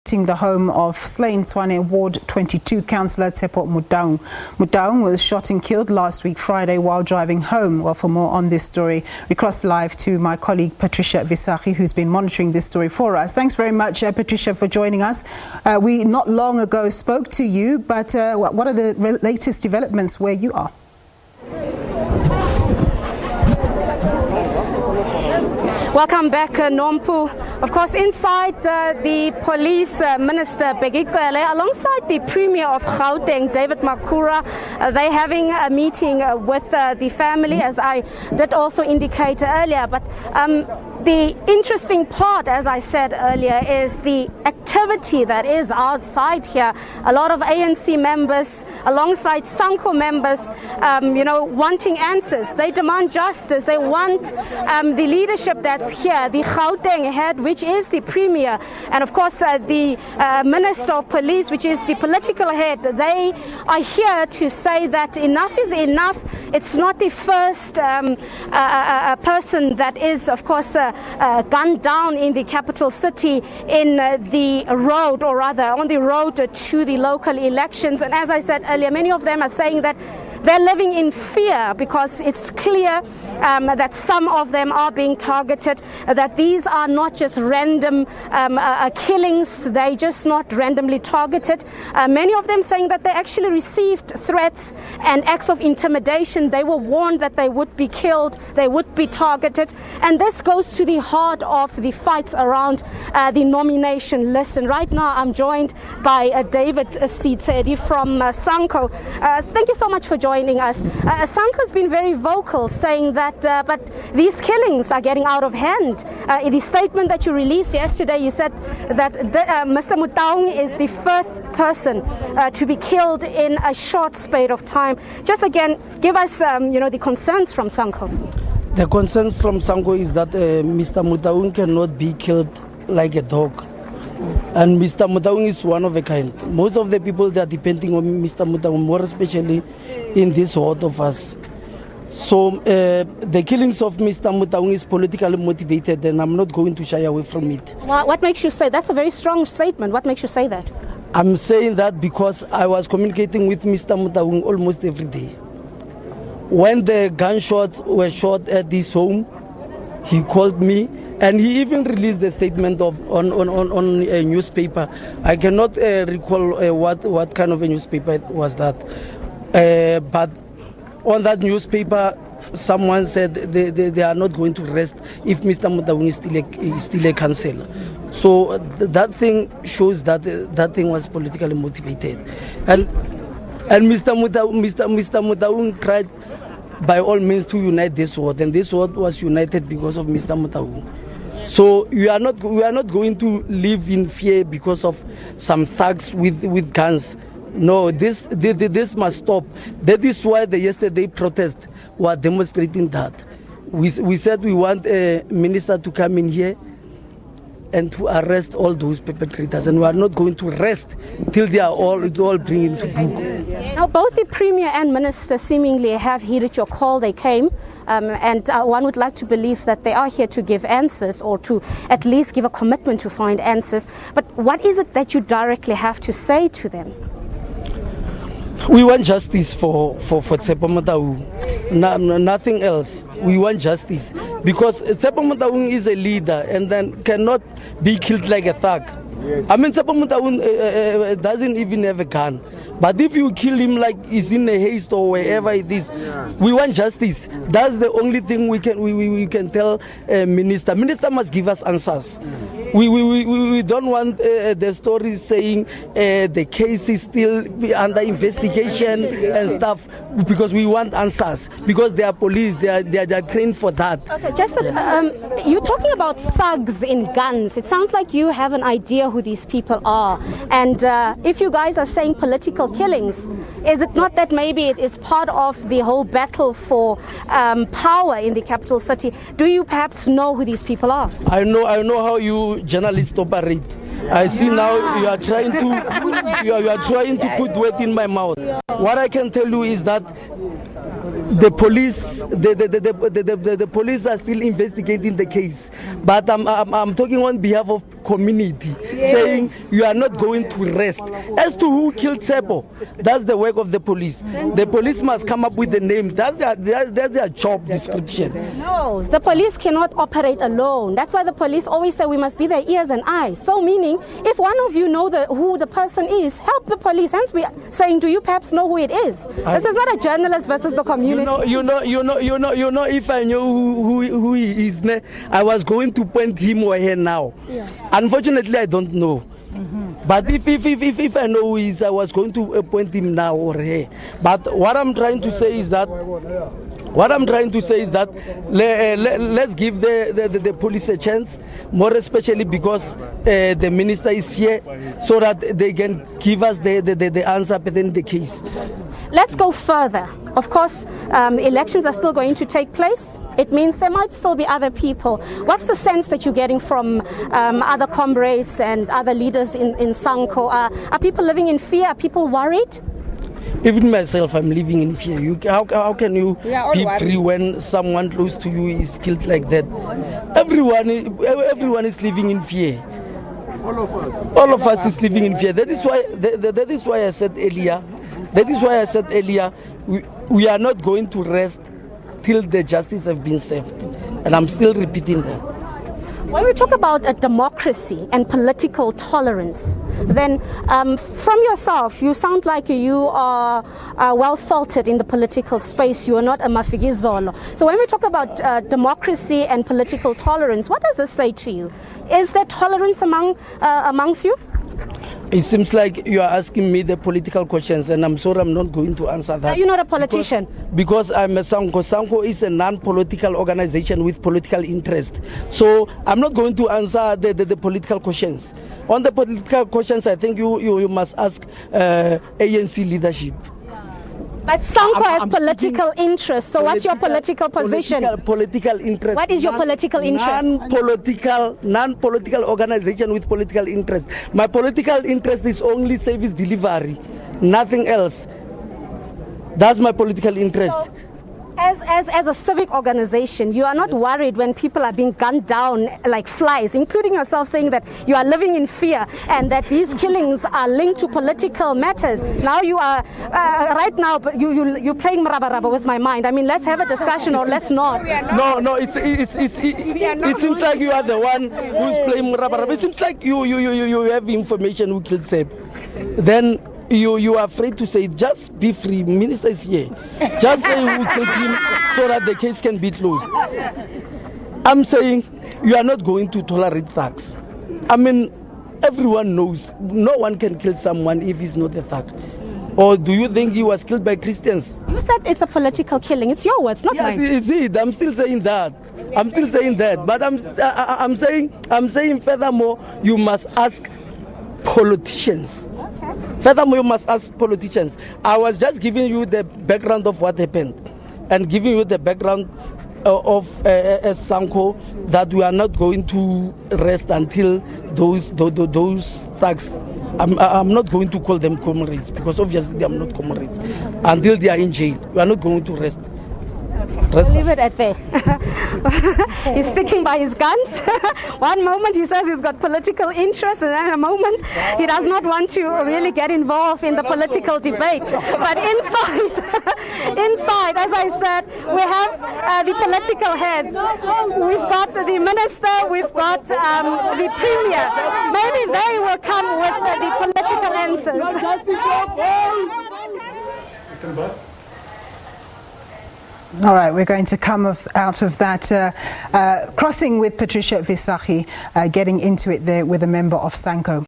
The home of slain Tshwane Ward 22 Councillor Tshepo Motaung. Motaung was shot and killed last week Friday while driving home. Well, for more on this story, we cross live to my colleague Patricia Visagie, who's been monitoring this story for us. Thanks very much, Patricia, for joining us. We not long ago spoke to you, but what are the latest developments where you are? Welcome back, Nompu. Of course, inside the police minister, Bheki, Cele, alongside the Premier of Gauteng, David Makhura, they're having a meeting with the family, as I did also indicate earlier. But the interesting part, as I said earlier, is the activity that is outside here. A lot of ANC members, alongside SANCO members, wanting answers. They demand justice. They want the leadership that's here, the Gauteng head, which is the Premier, and of course the Minister of Police, which is the political head. They are here to say that enough is enough. It's not the first person that is, of course, gunned down in the capital city in the road, or rather on the road to the local elections. And as I said earlier, many of them are saying that they're living in fear because it's clear that some of them are being targeted, that these are not just random killings, they're just not randomly targeted. Many of them saying that they actually received threats and acts of intimidation. They were warned that they would be killed, they would be targeted. And this goes to the heart of the fights around the nomination list. And right now I'm joined by David Cele from SANCO. Thank you so much for joining us. SANCO's been very vocal, saying that but these killings are getting out of hand. In the statement that you released yesterday, you said that Mr. Motaung is the first person to be killed in a short space of time. Just again, give us the concerns from SANCO. The concern from SANCO is that Mr. Motaung cannot be killed like a dog. And Mr. Motaung is one of a kind. Most of the people that are depending on Mr. Motaung, more especially in this world of us. So the killings of Mr. Motaung is politically motivated, and I'm not going to shy away from it. What makes you say that's a very strong statement? What makes you say that? I'm saying that because I was communicating with Mr. Motaung almost every day. When the gunshots were shot at this home, he called me. And he even released a statement on a newspaper. I cannot recall what kind of a newspaper was that. But on that newspaper, someone said they are not going to rest if Mr. Motaung is still a councillor. So that thing shows that that thing was politically motivated. And Mr. Motaung tried by all means to unite this ward, and this ward was united because of Mr. Motaung. So we are not going to live in fear because of some thugs with guns. No, this must stop. That is why the yesterday protest were demonstrating that. We said we want a minister to come in here and to arrest all those perpetrators, and we are not going to rest till they are all brought into book. Now, both the Premier and Minister seemingly have heeded your call. They came. And one would like to believe that they are here to give answers, or to at least give a commitment to find answers. But what is it that you directly have to say to them? We want justice for Tshepo Motaung, nothing else. We want justice because Tshepo Motaung is a leader and then cannot be killed like a thug. Yes. I mean, Tshepo Motaung doesn't even have a gun. But if you kill him like he's in a haste or wherever it is, we want justice. That's the only thing we can tell Minister. Minister must give us answers. We don't want the stories saying the case is still under investigation and stuff, because we want answers, because they are police, they are trained for that. Okay, just you're talking about thugs in guns. It sounds like you have an idea who these people are. And if you guys are saying political killings, is it not that maybe it is part of the whole battle for power in the capital city? Do you perhaps know who these people are? I know how you journalists operate. I see now you are trying to put words in my mouth. What I can tell you is that the police, the police are still investigating the case, but I'm talking on behalf of community, saying you are not going to rest. As to who killed Tshepo, that's the work of the police. The police must come up with the name. That's their job description. No, the police cannot operate alone. That's why the police always say we must be their ears and eyes. So meaning, if one of you know who the person is, help the police. Hence we are saying, do you perhaps know who it is? This is not a journalist versus the community. You know, if I knew who he is, I was going to point him or her now. Yeah. Unfortunately, I don't know. But if I know who he is, I was going to point him now or her. But what I'm trying to say is that let's give the police a chance, more especially because the minister is here, so that they can give us the answer within the case. Let's go further. Of course, elections are still going to take place. It means there might still be other people. What's the sense that you're getting from other comrades and other leaders in SANCO? Are people living in fear? Are people worried? Even myself, I'm living in fear. How can you be free when someone close to you is killed like that? Everyone is living in fear. All of us is living in fear. That is why I said earlier. We are not going to rest till the justice has been served, and I'm still repeating that. When we talk about a democracy and political tolerance, then from yourself, you sound like you are well salted in the political space. You are not a mafigizolo. So when we talk about democracy and political tolerance, what does this say to you? Is there tolerance amongst you? It seems like you are asking me the political questions, and I'm sorry, I'm not going to answer that. Are you not a politician? Because I'm a SANCO. SANCO is a non-political organization with political interest. So I'm not going to answer the political questions. On the political questions, I think you must ask ANC leadership. But SANCO has political interest. So what's your political position? Political interest. What is your political interest? Non-political organization with political interest. My political interest is only service delivery, nothing else. That's my political interest. So, as a civic organization, you are not worried when people are being gunned down like flies, including yourself, saying that you are living in fear and that these killings are linked to political matters. Now you are, right now, you're playing marabaraba with my mind. I mean, let's have a discussion or let's not. No, it seems like you are the one who's playing marabaraba. It seems like you have information who killed Cele. Then you are afraid to say, just be free. Minister is here. Just say who killed him so that the case can be closed. I'm saying you are not going to tolerate thugs. I mean, everyone knows no one can kill someone if he's not a thug. Or do you think he was killed by Christians? You said it's a political killing. It's your words, not mine. Yes, it's it. I'm still saying that. But I'm saying furthermore, you must ask politicians. Furthermore, you must ask politicians. I was just giving you the background of what happened and giving you the background of SANCO, that we are not going to rest until those thugs. I'm not going to call them comrades, because obviously they are not comrades. Until they are in jail, we are not going to rest. We'll leave it at there. He's sticking by his guns. One moment he says he's got political interest, and then a moment he does not want to really get involved in the political debate. But inside, as I said, we have the political heads. We've got the minister, we've got the premier. Maybe they will come with the political answers. All right, we're going to come out of that crossing with Patricia Visagie, getting into it there with a member of SANCO.